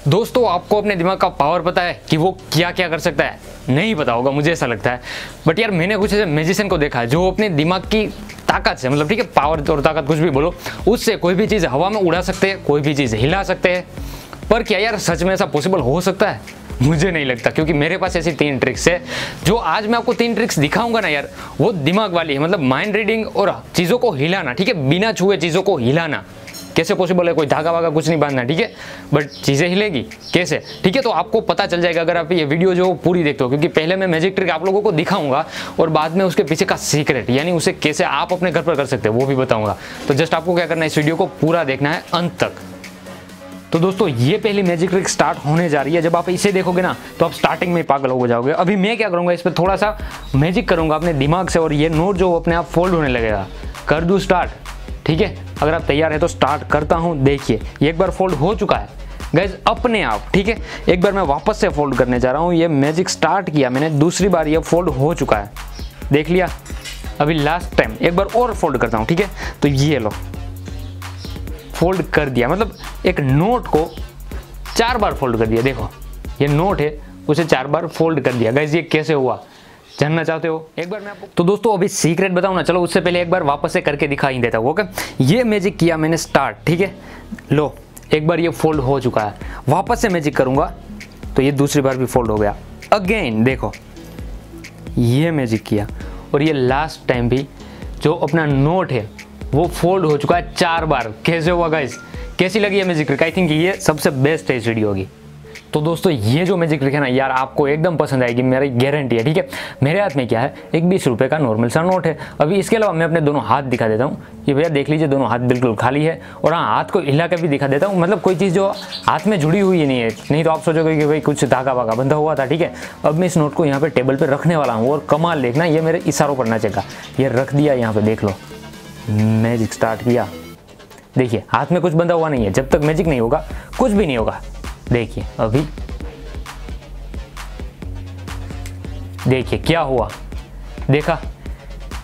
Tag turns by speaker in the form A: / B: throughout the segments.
A: दोस्तों आपको अपने दिमाग का पावर पता है कि वो क्या क्या कर सकता है? नहीं पता होगा, मुझे ऐसा लगता है। बट यार मैंने कुछ ऐसे मैजिशियन को देखा है जो अपने दिमाग की ताकत से, मतलब ठीक है, पावर और ताकत कुछ भी बोलो, उससे कोई भी चीज़ हवा में उड़ा सकते हैं, कोई भी चीज़ हिला सकते हैं। पर क्या यार सच में ऐसा पॉसिबल हो सकता है? मुझे नहीं लगता, क्योंकि मेरे पास ऐसी 3 ट्रिक्स है। जो आज मैं आपको 3 ट्रिक्स दिखाऊंगा ना यार, वो दिमाग वाली है, मतलब माइंड रीडिंग और चीज़ों को हिलाना, ठीक है, बिना छुए चीज़ों को हिलाना। कैसे पॉसिबल है? कोई धागा वागा कुछ नहीं बांधना, ठीक है, बट चीज़ें हिलेगी कैसे, ठीक है। तो आपको पता चल जाएगा अगर आप ये वीडियो जो पूरी देखते हो, क्योंकि पहले मैं मैजिक ट्रिक आप लोगों को दिखाऊंगा और बाद में उसके पीछे का सीक्रेट, यानी उसे कैसे आप अपने घर पर कर सकते हो वो भी बताऊंगा। तो जस्ट आपको क्या करना है, इस वीडियो को पूरा देखना है अंत तक। तो दोस्तों ये पहली मैजिक ट्रिक स्टार्ट होने जा रही है। जब आप इसे देखोगे ना तो आप स्टार्टिंग में पागल हो जाओगे। अभी मैं क्या करूंगा, इस पर थोड़ा सा मैजिक करूंगा अपने दिमाग से और ये नोट जो अपने आप फोल्ड होने लगेगा। कर दूं स्टार्ट? ठीक है, अगर आप तैयार है तो स्टार्ट करता हूं। देखिए ये एक बार फोल्ड हो चुका है गाइज अपने आप, ठीक है। एक बार मैं वापस से फोल्ड करने जा रहा हूं। ये मैजिक स्टार्ट किया मैंने, दूसरी बार ये फोल्ड हो चुका है, देख लिया। अभी लास्ट टाइम एक बार और फोल्ड करता हूं, ठीक है। तो ये लो फोल्ड कर दिया, मतलब एक नोट को 4 बार फोल्ड कर दिया। देखो ये नोट है, उसे 4 बार फोल्ड कर दिया। गाइज ये कैसे हुआ जानना चाहते हो? एक बार मैं आपको, तो दोस्तों अभी सीक्रेट बताऊं ना, चलो उससे पहले एक बार वापस से करके दिखा ही देता हूं। ओके, ये मैजिक किया मैंने स्टार्ट, ठीक है। लो एक बार ये फोल्ड हो चुका है, वापस से मैजिक करूंगा तो ये दूसरी बार भी फोल्ड हो गया। अगेन देखो ये मैजिक किया और ये लास्ट टाइम भी जो अपना नोट है वो फोल्ड हो चुका है 4 बार। कैसे हुआ गाइस? कैसी लगी ये मैजिक ट्रिक? आई थिंक ये सबसे बेस्ट है इस वीडियो की। तो दोस्तों ये जो मैजिक ट्रिक है ना यार, आपको एकदम पसंद आएगी, मेरी गारंटी है, ठीक है। मेरे हाथ में क्या है, एक 20 रुपए का नॉर्मल सा नोट है। अभी इसके अलावा मैं अपने दोनों हाथ दिखा देता हूँ। ये भैया देख लीजिए, दोनों हाथ बिल्कुल खाली है। और हाँ, हाथ को हिला के भी दिखा देता हूँ, मतलब कोई चीज़ जो हाथ में जुड़ी हुई नहीं है, नहीं तो आप सोचोगे कि भाई कुछ धागा वागा बंधा हुआ था, ठीक है। अब मैं इस नोट को यहाँ पे टेबल पर रखने वाला हूँ और कमाल देखना, ये मेरे इशारों पर नचेगा। ये रख दिया यहाँ पे, देख लो मैजिक स्टार्ट किया। देखिए हाथ में कुछ बंधा हुआ नहीं है, जब तक मैजिक नहीं होगा कुछ भी नहीं होगा। देखिए अभी देखिए क्या हुआ, देखा,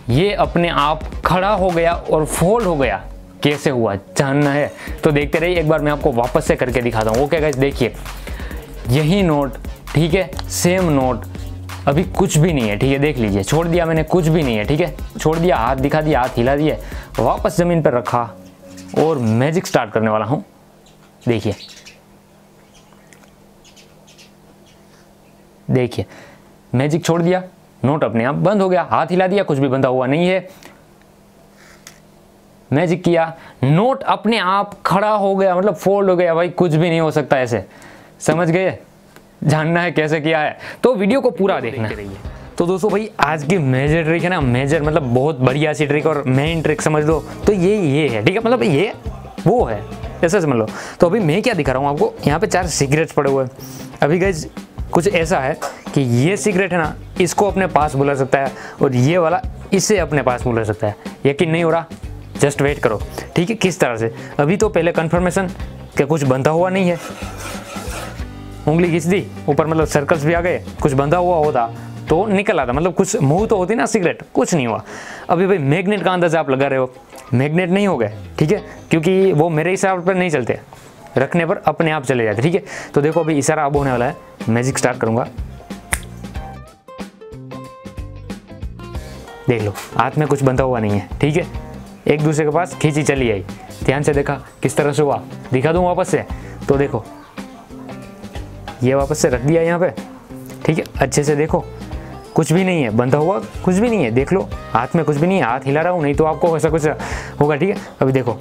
A: ये अपने आप खड़ा हो गया और फोल्ड हो गया। कैसे हुआ जानना है तो देखते रहिए। एक बार मैं आपको वापस से करके दिखाता हूँ। ओके गाइस, देखिए यही नोट, ठीक है, सेम नोट, अभी कुछ भी नहीं है, ठीक है। देख लीजिए, छोड़ दिया मैंने, कुछ भी नहीं है, ठीक है। छोड़ दिया, हाथ दिखा दिया, हाथ हिला दिए, वापस जमीन पर रखा और मैजिक स्टार्ट करने वाला हूं। देखिए देखिए मैजिक छोड़ दिया, नोट अपने आप बंद हो गया, हाथ हिला दिया, कुछ भी बंधा हुआ नहीं है। मैजिक किया, नोट अपने आप खड़ा हो गया, मतलब फोल्ड हो गया। भाई कुछ भी नहीं हो सकता ऐसे, समझ गए? जानना है कैसे किया है तो वीडियो को पूरा देखना है। तो दोस्तों भाई आज की मेजर ट्रिक है ना, मेजर मतलब बहुत बढ़िया सी ट्रिक और मेन ट्रिक समझ लो तो ये है, ठीक है, मतलब ये वो है, ऐसा समझ लो। तो अभी मैं क्या दिखा रहा हूँ आपको, यहाँ पे 4 सीक्रेट्स पड़े हुए हैं। अभी गाइज कुछ ऐसा है कि ये सीक्रेट है ना, इसको अपने पास बुला सकता है और ये वाला इसे अपने पास बुला सकता है। यकीन नहीं हो रहा? जस्ट वेट करो, ठीक है। किस तरह से? अभी तो पहले कंफर्मेशन कि कुछ बंधा हुआ नहीं है, उंगली खींच दी ऊपर, मतलब सर्कल्स भी आ गए, कुछ बंधा हुआ होता तो निकल आता, मतलब कुछ मुंह तो होती ना सीक्रेट, कुछ नहीं हुआ। अभी भाई मैग्नेट का अंदाजा आप लगा रहे हो, मैग्नेट नहीं हो गए, ठीक है, क्योंकि वो मेरे हिसाब पर नहीं चलते, रखने पर अपने आप चले जाते, ठीक है। तो देखो अभी इशारा अब होने वाला है, मैजिक स्टार्ट करूंगा। देख लो हाथ में कुछ बंधा हुआ नहीं है, ठीक है। एक दूसरे के पास खींची चली आई, ध्यान से देखा किस तरह से हुआ, दिखा दूं वापस से? तो देखो ये वापस से रख दिया यहाँ पे, ठीक है। अच्छे से देखो, कुछ भी नहीं है बंधा हुआ, कुछ भी नहीं है, देख लो हाथ में कुछ भी नहीं है, हाथ हिला रहा हूँ नहीं तो आपको ऐसा कुछ होगा, ठीक है। अभी देखो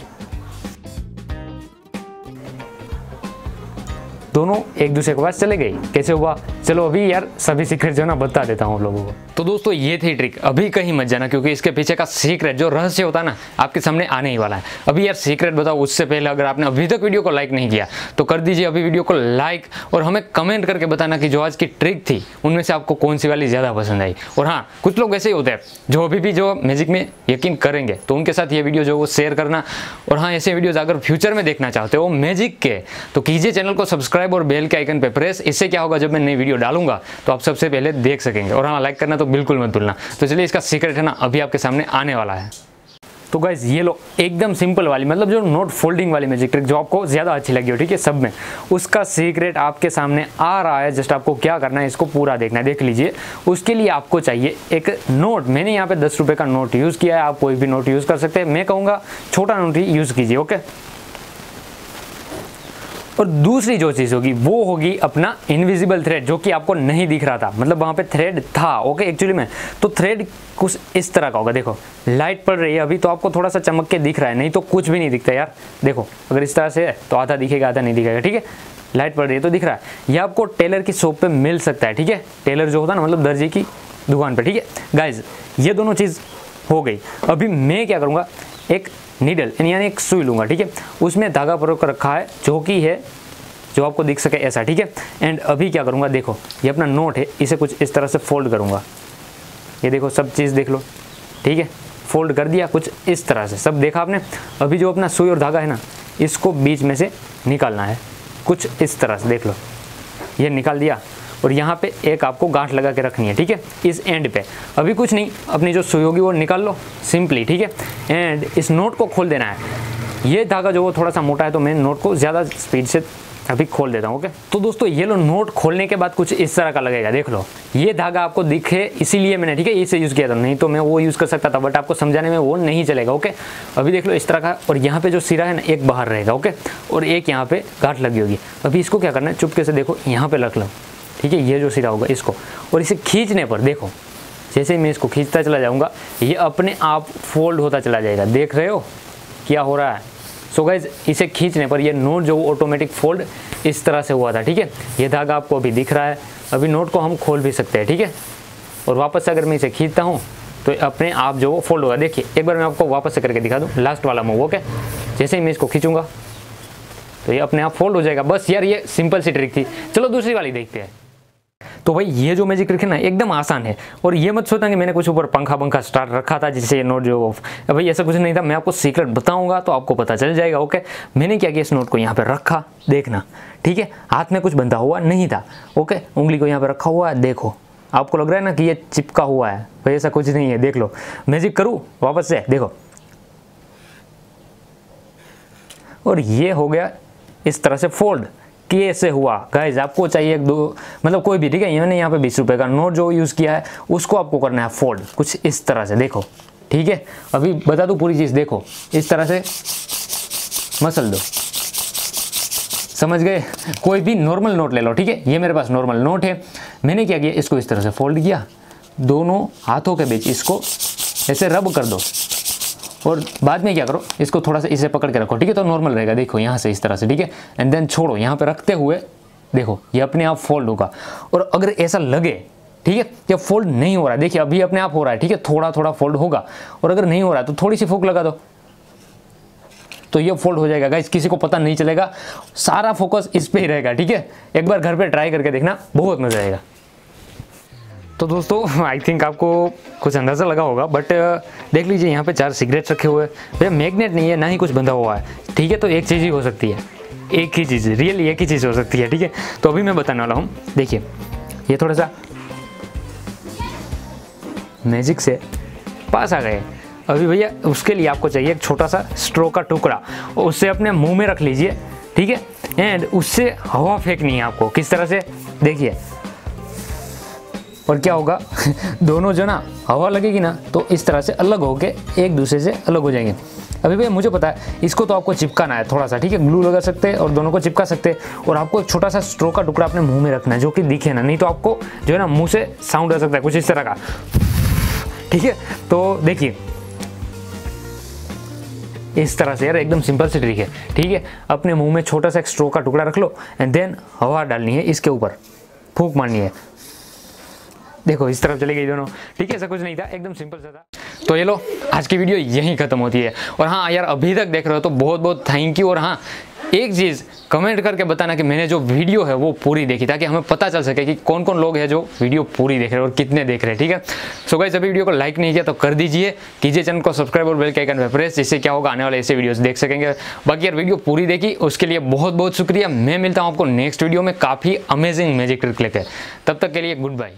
A: दोनों एक दूसरे के पास चले गए, कैसे हुआ? चलो अभी यार सभी सीक्रेट जो है ना बता देता हूँ आप लोगों को। तो दोस्तों ये थी ट्रिक, अभी कहीं मत जाना, क्योंकि इसके पीछे का सीक्रेट जो रहस्य होता है ना आपके सामने आने ही वाला है। अभी यार सीक्रेट बताओ उससे पहले अगर आपने अभी तक वीडियो को लाइक नहीं किया तो कर दीजिए अभी वीडियो को लाइक, और हमें कमेंट करके बताना कि जो आज की ट्रिक थी उनमें से आपको कौन सी वाली ज़्यादा पसंद आई। और हाँ, कुछ लोग ऐसे ही होते हैं जो अभी भी जो मैजिक में यकीन करेंगे, तो उनके साथ ये वीडियो जो वो शेयर करना। और हाँ, ऐसे वीडियोज अगर फ्यूचर में देखना चाहते हो मैजिक के तो कीजिए चैनल को सब्सक्राइब और बेल के आइकन पे प्रेस। इससे क्या होगा, जब मैं नई वीडियो डालूंगा तो आप सबसे पहले देख सकेंगे। और हाँ, लाइक करना तो बिल्कुल मत भूलना। तो चलिए इसका सीक्रेट है ना अभी आपके सामने आने वाला है। तो गाइज ये लो एकदम सिंपल वाली, मतलब जो नोट फोल्डिंग वाली मैजिक ट्रिक जो आपको ज़्यादा अच्छी लगी हो, ठीक है, सब में उसका सीक्रेट आपके सामने आ रहा है। जस्ट आपको क्या करना है, इसको पूरा देखना है, देख लीजिए। उसके लिए आपको चाहिए एक नोट। मैंने यहाँ पे 10 रुपये का नोट यूज़ किया है, आप कोई भी नोट यूज़ कर सकते हैं। मैं कहूँगा छोटा नोट ही यूज़ कीजिए, ओके। और दूसरी जो चीज़ होगी वो होगी अपना इनविजिबल थ्रेड, जो कि आपको नहीं दिख रहा था, मतलब वहाँ पे थ्रेड था, ओके, एक्चुअली में। तो थ्रेड कुछ इस तरह का होगा, देखो लाइट पड़ रही है अभी तो आपको थोड़ा सा चमक के दिख रहा है, नहीं तो कुछ भी नहीं दिखता यार। देखो अगर इस तरह से है तो आधा दिखेगा आधा नहीं दिखेगा, ठीक है। लाइट पड़ रही है तो दिख रहा है। यह आपको टेलर की शॉप पे मिल सकता है, ठीक है। टेलर जो होता है ना, मतलब दर्जी की दुकान पे, ठीक है गाइज। ये दोनों चीज़ हो गई। अभी मैं क्या करूँगा, एक नीडल यानी एक सुई लूँगा, ठीक है। उसमें धागा परोक कर रखा है जो कि है, जो आपको दिख सके ऐसा, ठीक है। एंड अभी क्या करूँगा, देखो ये अपना नोट है, इसे कुछ इस तरह से फोल्ड करूँगा। ये देखो सब चीज़ देख लो, ठीक है। फोल्ड कर दिया कुछ इस तरह से, सब देखा आपने। अभी जो अपना सुई और धागा है ना, इसको बीच में से निकालना है कुछ इस तरह से, देख लो ये निकाल दिया। और यहाँ पे एक आपको गांठ लगा के रखनी है, ठीक है, इस एंड पे। अभी कुछ नहीं, अपनी जो सुई होगी वो निकाल लो सिंपली, ठीक है। एंड इस नोट को खोल देना है। ये धागा जो वो थोड़ा सा मोटा है, तो मैं नोट को ज़्यादा स्पीड से अभी खोल देता हूँ, ओके। तो दोस्तों ये लो, नोट खोलने के बाद कुछ इस तरह का लगेगा, देख लो। ये धागा आपको दिखे इसीलिए मैंने, ठीक है, इसे यूज़ किया था, नहीं तो मैं वो यूज़ कर सकता था, बट आपको समझाने में वो नहीं चलेगा, ओके। अभी देख लो इस तरह का। और यहाँ पे जो सिरा है ना, एक बाहर रहेगा, ओके, और एक यहाँ पे गांठ लगी होगी। अभी इसको क्या करना है, चुपके से देखो यहाँ पे रख लो, ठीक है। ये जो सिरा होगा इसको, और इसे खींचने पर देखो, जैसे ही मैं इसको खींचता चला जाऊँगा, ये अपने आप फोल्ड होता चला जाएगा। देख रहे हो क्या हो रहा है। सो गाइज इसे खींचने पर ये नोट जो ऑटोमेटिक फोल्ड इस तरह से हुआ था, ठीक है। ये धागा आपको अभी दिख रहा है। अभी नोट को हम खोल भी सकते हैं, ठीक है। और वापस से अगर मैं इसे खींचता हूँ तो अपने आप जो वो फोल्ड होगा। देखिए एक बार मैं आपको वापस से करके दिखा दूँ, लास्ट वाला मूव, ओके। जैसे ही मैं इसको खींचूंगा तो ये अपने आप फोल्ड हो जाएगा। बस यार ये सिंपल सी ट्रिक थी। चलो दूसरी वाली देखते हैं। तो भाई ये जो मैजिक ट्रिक है ना, एकदम आसान है। और ये मत सोचना कि मैंने कुछ ऊपर पंखा स्टार्ट रखा था जिससे ये नोट जो, भाई ऐसा कुछ नहीं था। मैं आपको सीक्रेट बताऊंगा तो आपको पता चल जाएगा, ओके। मैंने क्या किया, इस नोट को यहाँ पे रखा, देखना, ठीक है। हाथ में कुछ बंधा हुआ नहीं था, ओके। उंगली को यहाँ पे रखा हुआ है, देखो आपको लग रहा है ना कि ये चिपका हुआ है, भाई ऐसा कुछ नहीं है, देख लो। मैजिक करूँ वापस से, देखो, और ये हो गया इस तरह से फोल्ड। कैसे हुआ गाइज, आपको चाहिए एक दो, मतलब कोई भी, ठीक है। मैंने यहाँ पे 20 रुपये का नोट जो यूज़ किया है उसको आपको करना है फोल्ड कुछ इस तरह से, देखो, ठीक है। अभी बता दूँ पूरी चीज़, देखो इस तरह से मसल दो, समझ गए। कोई भी नॉर्मल नोट ले लो, ठीक है। ये मेरे पास नॉर्मल नोट है। मैंने क्या किया, इसको इस तरह से फोल्ड किया, दोनों हाथों के बीच इसको ऐसे रब कर दो, और बाद में क्या करो, इसको थोड़ा सा इसे पकड़ के रखो, ठीक है। तो नॉर्मल रहेगा, देखो यहाँ से इस तरह से, ठीक है। एंड देन छोड़ो, यहाँ पे रखते हुए देखो ये अपने आप फोल्ड होगा। और अगर ऐसा लगे, ठीक है, ये फोल्ड नहीं हो रहा है, देखिए अभी अपने आप हो रहा है, ठीक है, थोड़ा थोड़ा फोल्ड होगा। और अगर नहीं हो रहा है तो थोड़ी सी फूंक लगा दो, तो ये फोल्ड हो जाएगा गाइस, किसी को पता नहीं चलेगा। सारा फोकस इस पे ही रहेगा, ठीक है। एक बार घर पे ट्राई करके देखना, बहुत मजा आएगा। तो दोस्तों आई थिंक आपको कुछ अंदाज़ा लगा होगा, बट देख लीजिए यहाँ पे 4 सिगरेट्स रखे हुए हैं। भैया मैग्नेट नहीं है, ना ही कुछ बंधा हुआ है, ठीक है। तो एक चीज़ ही हो सकती है, एक ही चीज़, रियली एक ही चीज़ हो सकती है, ठीक है। तो अभी मैं बताने वाला हूँ, देखिए ये थोड़ा सा मैजिक से पास आ गए। अभी भैया उसके लिए आपको चाहिए एक छोटा सा स्ट्रो का टुकड़ा, और उससे अपने मुँह में रख लीजिए, ठीक है। एंड उससे हवा फेंकनी है आपको, किस तरह से, देखिए। और क्या होगा दोनों जो ना हवा लगेगी ना, तो इस तरह से अलग होके एक दूसरे से अलग हो जाएंगे। अभी भैया मुझे पता है, इसको तो आपको चिपकाना है थोड़ा सा, ठीक है। ग्लू लगा सकते हैं और दोनों को चिपका सकते हैं। और आपको एक छोटा सा स्ट्रो का टुकड़ा अपने मुंह में रखना है, जो कि दिखे ना, नहीं तो आपको जो है ना मुंह से साउंड आ सकता है कुछ इस तरह का, ठीक है। तो देखिए इस तरह से, यार एकदम सिंपल सी ट्रिक है, ठीक है। अपने मुंह में छोटा सा एक स्ट्रो का टुकड़ा रख लो, एंड देन हवा डालनी है इसके ऊपर, फूंक मारनी है, देखो इस तरफ चले गई दोनों, ठीक है। ऐसा कुछ नहीं था, एकदम सिंपल सा था। तो ये लो, आज की वीडियो यहीं खत्म होती है। और हाँ यार, अभी तक देख रहे हो तो बहुत बहुत थैंक यू। और हाँ, एक चीज़ कमेंट करके बताना कि मैंने जो वीडियो है वो पूरी देखी, ताकि हमें पता चल सके कि कौन कौन लोग हैं जो वीडियो पूरी देख रहे हैं और कितने देख रहे हैं, ठीक है। सो गाइस, अभी वीडियो को लाइक नहीं किया तो कर दीजिए, कीजिए चैनल को सब्सक्राइब और बेल के आइकन पे प्रेस, जिससे क्या होगा, आने वाले ऐसे वीडियोस देख सकेंगे। बाकी यार वीडियो पूरी देखी उसके लिए बहुत बहुत शुक्रिया। मैं मिलता हूँ आपको नेक्स्ट वीडियो में काफ़ी अमेजिंग मैजिक ट्रिक लेकर, तब तक के लिए गुड बाय।